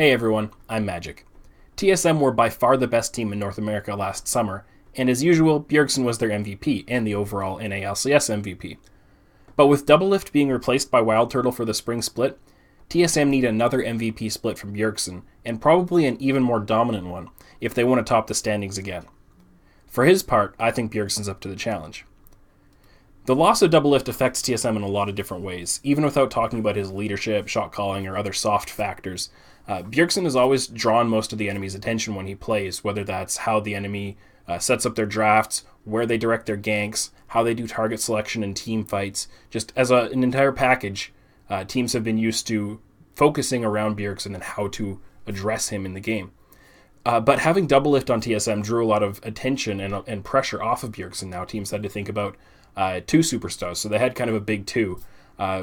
Hey everyone, I'm Magic. TSM were by far the best team in North America last summer, and as usual, Bjergsen was their MVP and the overall NALCS MVP. But with Doublelift being replaced by WildTurtle for the spring split, TSM need another MVP split from Bjergsen, and probably an even more dominant one, if they want to top the standings again. For his part, I think Bjergsen's up to the challenge. The loss of Doublelift affects TSM in a lot of different ways, even without talking about his leadership, shot calling, or other soft factors. Bjergsen has always drawn most of the enemy's attention when he plays, whether that's how the enemy sets up their drafts, where they direct their ganks, how they do target selection and team fights. Just as an entire package, teams have been used to focusing around Bjergsen and how to address him in the game. But having Doublelift on TSM drew a lot of attention and pressure off of Bjergsen. Now teams had to think about two superstars, so they had kind of a big two,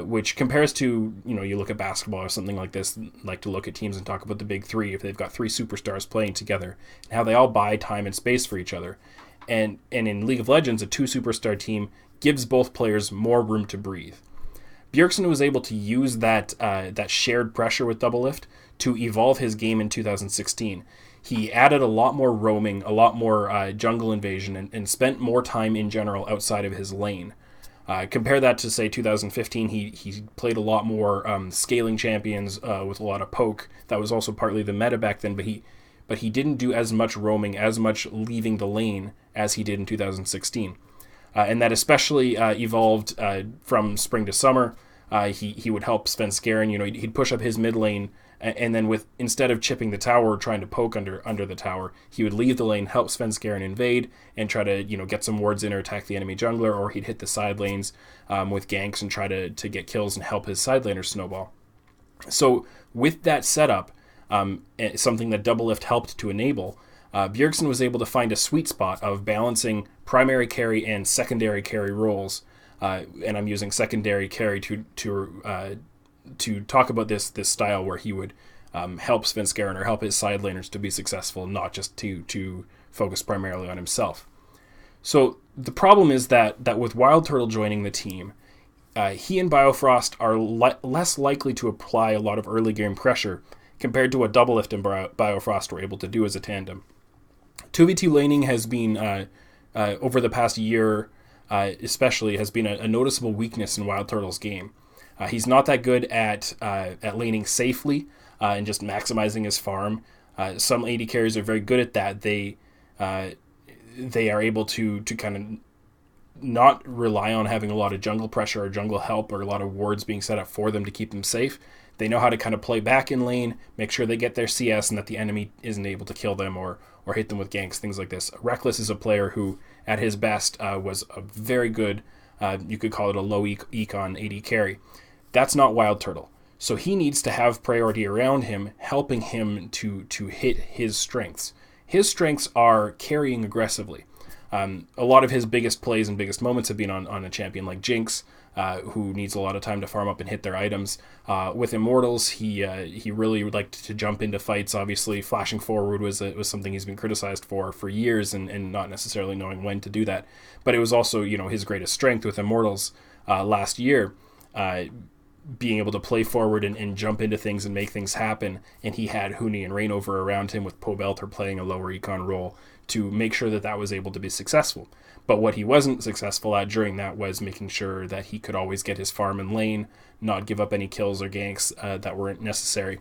which compares to, you look at basketball or something like this, like to look at teams and talk about the big three, if they've got three superstars playing together, and how they all buy time and space for each other. And in League of Legends, a two superstar team gives both players more room to breathe. Bjergsen was able to use that shared pressure with Doublelift to evolve his game in 2016. He added a lot more roaming, a lot more jungle invasion, and spent more time in general outside of his lane. Compare that to, say, 2015. He played a lot more scaling champions with a lot of poke. That was also partly the meta back then, but he didn't do as much roaming, as much leaving the lane as he did in 2016. And that especially evolved from spring to summer. He would help Svenskeren. He'd push up his mid lane, and then instead of chipping the tower or trying to poke under the tower, he would leave the lane, help Svenskeren invade, and try to get some wards in or attack the enemy jungler, or he'd hit the side lanes with ganks and try to get kills and help his side laner snowball. So with that setup, something that Doublelift helped to enable, Bjergsen was able to find a sweet spot of balancing primary carry and secondary carry roles. And I'm using secondary carry to talk about this style where he would help Svenskeren or help his side laners to be successful, not just to focus primarily on himself. So the problem is that with WildTurtle joining the team, he and Biofrost are less likely to apply a lot of early game pressure compared to what Doublelift and Biofrost were able to do as a tandem. 2v2 laning has been, over the past year especially, has been a noticeable weakness in WildTurtle's game. He's not that good at laning safely and just maximizing his farm. Some AD carries are very good at that. They are able to kind of not rely on having a lot of jungle pressure or jungle help or a lot of wards being set up for them to keep them safe. They know how to kind of play back in lane, make sure they get their CS and that the enemy isn't able to kill them or hit them with ganks, things like this. Reckless is a player who, at his best, was a very good, you could call it a low econ AD carry. That's not WildTurtle. So he needs to have priority around him, helping him to hit his strengths. His strengths are carrying aggressively. A lot of his biggest plays and biggest moments have been on a champion like Jinx, who needs a lot of time to farm up and hit their items. With Immortals, he really would like to jump into fights. Obviously, flashing forward was something he's been criticized for years, and not necessarily knowing when to do that. But it was also his greatest strength with Immortals last year, being able to play forward and jump into things and make things happen. And he had Huni and Rainover around him, with Pobelter playing a lower econ role to make sure that was able to be successful. But what he wasn't successful at during that was making sure that he could always get his farm in lane, not give up any kills or ganks that weren't necessary.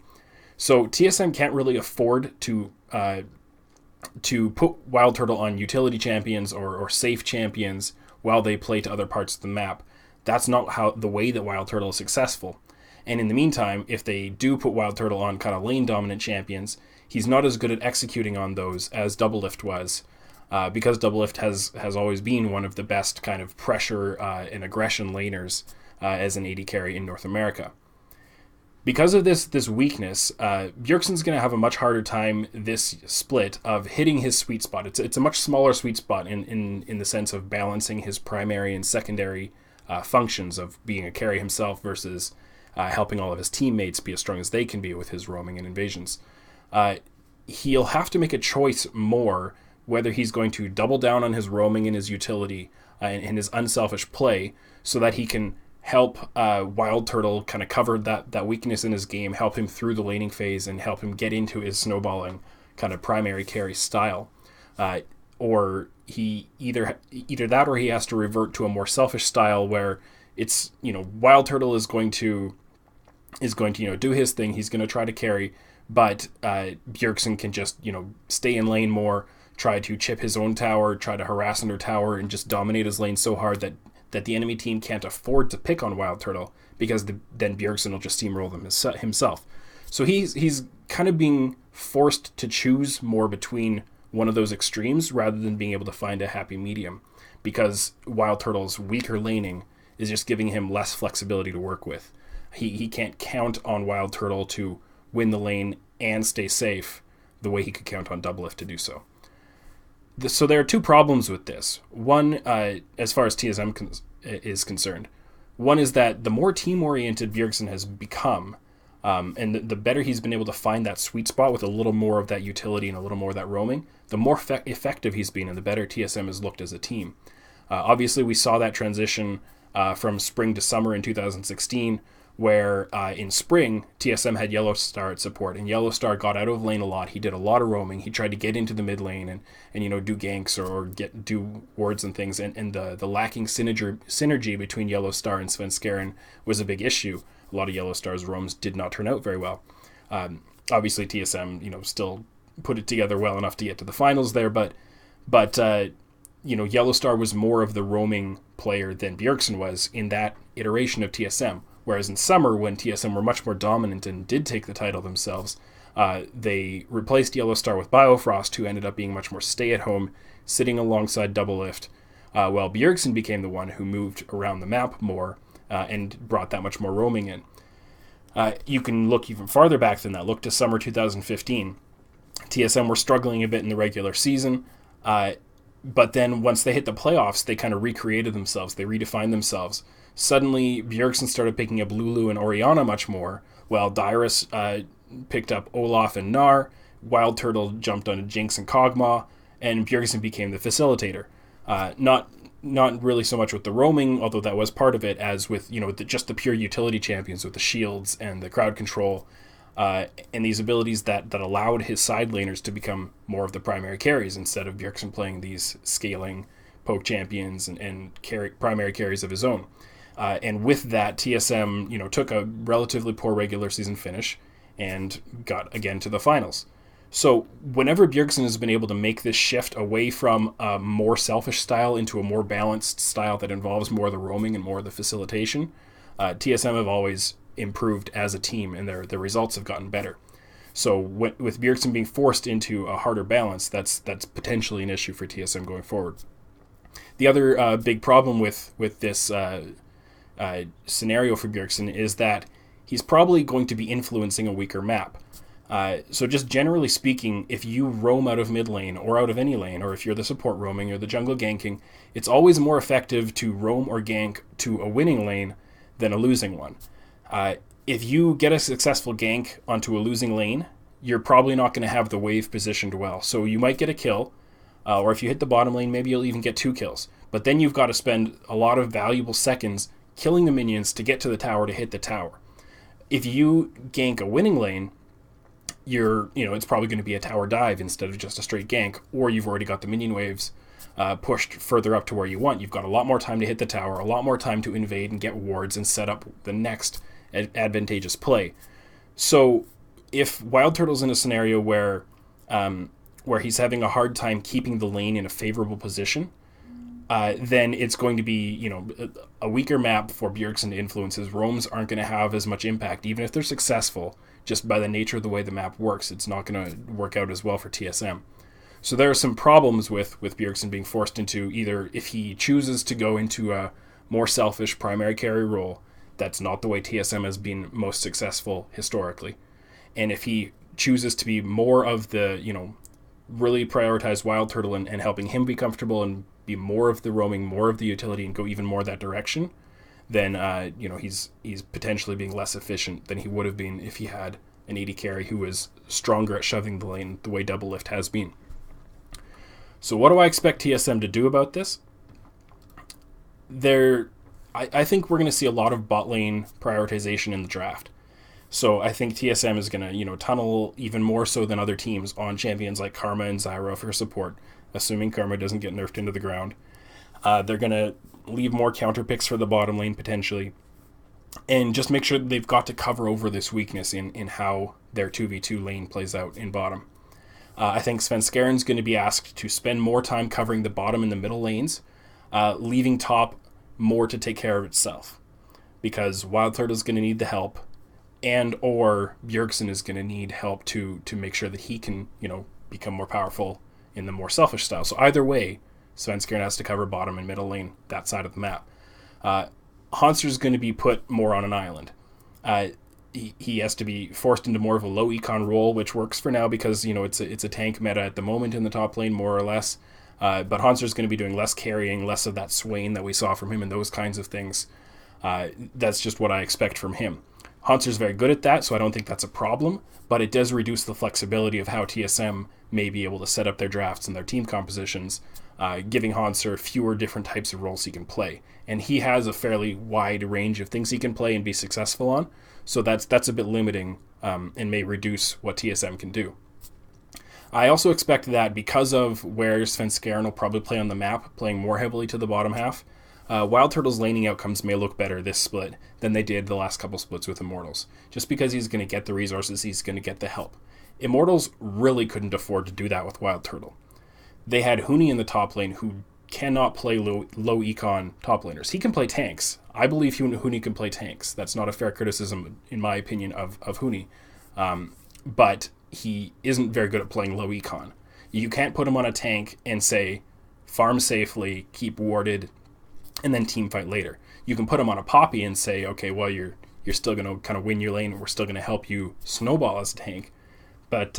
So TSM can't really afford to put WildTurtle on utility champions or safe champions while they play to other parts of the map. That's not the way that WildTurtle is successful. And in the meantime, if they do put WildTurtle on kind of lane dominant champions, he's not as good at executing on those as Doublelift was. Because Doublelift has always been one of the best kind of pressure and aggression laners as an AD carry in North America. Because of this weakness, Bjergsen's going to have a much harder time this split of hitting his sweet spot. It's a much smaller sweet spot in the sense of balancing his primary and secondary functions of being a carry himself versus helping all of his teammates be as strong as they can be with his roaming and invasions. He'll have to make a choice more whether he's going to double down on his roaming and his utility and his unselfish play so that he can help WildTurtle kind of cover that weakness in his game, help him through the laning phase, and help him get into his snowballing kind of primary carry style. Or he either that, or he has to revert to a more selfish style where it's, WildTurtle is going to do his thing. He's going to try to carry, but Bjergsen can just stay in lane more, try to chip his own tower, try to harass under tower, and just dominate his lane so hard that the enemy team can't afford to pick on WildTurtle, because then Bjergsen will just steamroll them himself. So he's kind of being forced to choose more between one of those extremes rather than being able to find a happy medium, because WildTurtle's weaker laning is just giving him less flexibility to work with. He can't count on WildTurtle to win the lane and stay safe the way he could count on Doublelift to do so. So there are two problems with this. One, as far as TSM is concerned, one is that the more team-oriented Bjergsen has become, and the better he's been able to find that sweet spot with a little more of that utility and a little more of that roaming, the more effective he's been and the better TSM has looked as a team. Obviously, we saw that transition from spring to summer in 2016, where in spring, TSM had Yellowstar at support, and Yellowstar got out of lane a lot. He did a lot of roaming. He tried to get into the mid lane and do ganks or do wards and things, and the lacking synergy between Yellowstar and Svenskeren was a big issue. A lot of Yellowstar's roams did not turn out very well. Obviously, TSM, still put it together well enough to get to the finals there, but Yellowstar was more of the roaming player than Bjergsen was in that iteration of TSM. Whereas in summer, when TSM were much more dominant and did take the title themselves, they replaced Yellowstar with Biofrost, who ended up being much more stay-at-home, sitting alongside Doublelift, while Bjergsen became the one who moved around the map more and brought that much more roaming in. You can look even farther back than that. Look to summer 2015. TSM were struggling a bit in the regular season, but then once they hit the playoffs, they kind of recreated themselves. They redefined themselves. Suddenly, Bjergsen started picking up Lulu and Orianna much more, while Dyrus picked up Olaf and Gnar, WildTurtle jumped onto Jinx and Kog'Maw, and Bjergsen became the facilitator. Not really so much with the roaming, although that was part of it, as with just the pure utility champions with the shields and the crowd control, and these abilities that allowed his side laners to become more of the primary carries instead of Bjergsen playing these scaling poke champions and primary carries of his own. And with that, TSM, took a relatively poor regular season finish and got again to the finals. So whenever Bjergsen has been able to make this shift away from a more selfish style into a more balanced style that involves more of the roaming and more of the facilitation, TSM have always improved as a team, and their results have gotten better. So with Bjergsen being forced into a harder balance, that's potentially an issue for TSM going forward. The other big problem with this scenario for Bjergsen is that he's probably going to be influencing a weaker map. So just generally speaking, if you roam out of mid lane or out of any lane, or if you're the support roaming or the jungle ganking, it's always more effective to roam or gank to a winning lane than a losing one. If you get a successful gank onto a losing lane, you're probably not going to have the wave positioned well. So you might get a kill, or if you hit the bottom lane, maybe you'll even get 2 kills. But then you've got to spend a lot of valuable seconds killing the minions to get to the tower to hit the tower. If you gank a winning lane, it's probably going to be a tower dive instead of just a straight gank, or you've already got the minion waves pushed further up to where you want. You've got a lot more time to hit the tower, a lot more time to invade and get wards and set up the next advantageous play. So if WildTurtle's in a scenario where he's having a hard time keeping the lane in a favorable position, then it's going to be, a weaker map for Bjergsen to influence. His roams aren't going to have as much impact, even if they're successful. Just by the nature of the way the map works, it's not going to work out as well for TSM. So there are some problems with Bjergsen being forced into either, if he chooses to go into a more selfish primary carry role, that's not the way TSM has been most successful historically. And if he chooses to be more of the, really prioritize WildTurtle and helping him be comfortable and be more of the roaming, more of the utility, and go even more that direction, then he's potentially being less efficient than he would have been if he had an AD carry who was stronger at shoving the lane the way Doublelift has been. So what do I expect TSM to do about this? I think we're going to see a lot of bot lane prioritization in the draft. So I think TSM is going to, tunnel even more so than other teams on champions like Karma and Zyra for support, assuming Karma doesn't get nerfed into the ground. They're going to leave more counter picks for the bottom lane potentially, and just make sure that they've got to cover over this weakness in how their 2v2 lane plays out in bottom. I think Svenskeren's going to be asked to spend more time covering the bottom and the middle lanes, leaving top more to take care of itself. Because WildTurtle's going to need the help, and or Bjergsen is going to need help to make sure that he can, become more powerful in the more selfish style. So either way, Svenskeren has to cover bottom and middle lane, that side of the map. Hanser's going to be put more on an island. He has to be forced into more of a low econ role, which works for now because, it's a tank meta at the moment in the top lane, more or less. But Hanser's going to be doing less carrying, less of that Swain that we saw from him and those kinds of things. That's just what I expect from him. Hanser's very good at that, so I don't think that's a problem, but it does reduce the flexibility of how TSM may be able to set up their drafts and their team compositions, giving Hanser fewer different types of roles he can play. And he has a fairly wide range of things he can play and be successful on, so that's a bit limiting and may reduce what TSM can do. I also expect that because of where Svenskeren will probably play on the map, playing more heavily to the bottom half, WildTurtle's laning outcomes may look better this split than they did the last couple splits with Immortals, just because he's going to get the resources, he's going to get the help. Immortals really couldn't afford to do that with WildTurtle. They had Huni in the top lane who cannot play low econ top laners. He can play tanks. I believe Huni can play tanks. That's not a fair criticism, in my opinion, of Huni. But he isn't very good at playing low econ. You can't put him on a tank and say, farm safely, keep warded, and then team fight later. You can put him on a Poppy and say, okay, well, you're still going to kind of win your lane, and we're still going to help you snowball as a tank. But,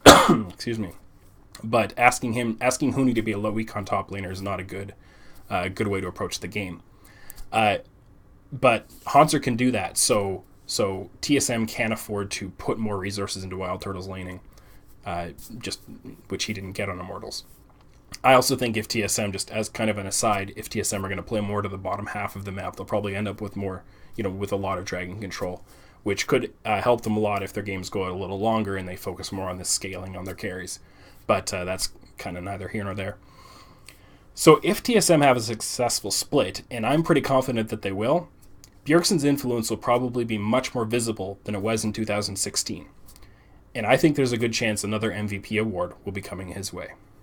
excuse me. But asking Huni to be a low econ top laner is not a good way to approach the game. But Hanser can do that, so TSM can afford to put more resources into WildTurtle's laning, which he didn't get on Immortals. I also think if TSM, just as kind of an aside, if TSM are going to play more to the bottom half of the map, they'll probably end up with more, with a lot of dragon control, which could help them a lot if their games go out a little longer and they focus more on the scaling on their carries. But that's kind of neither here nor there. So if TSM have a successful split, and I'm pretty confident that they will, Bjergsen's influence will probably be much more visible than it was in 2016. And I think there's a good chance another MVP award will be coming his way.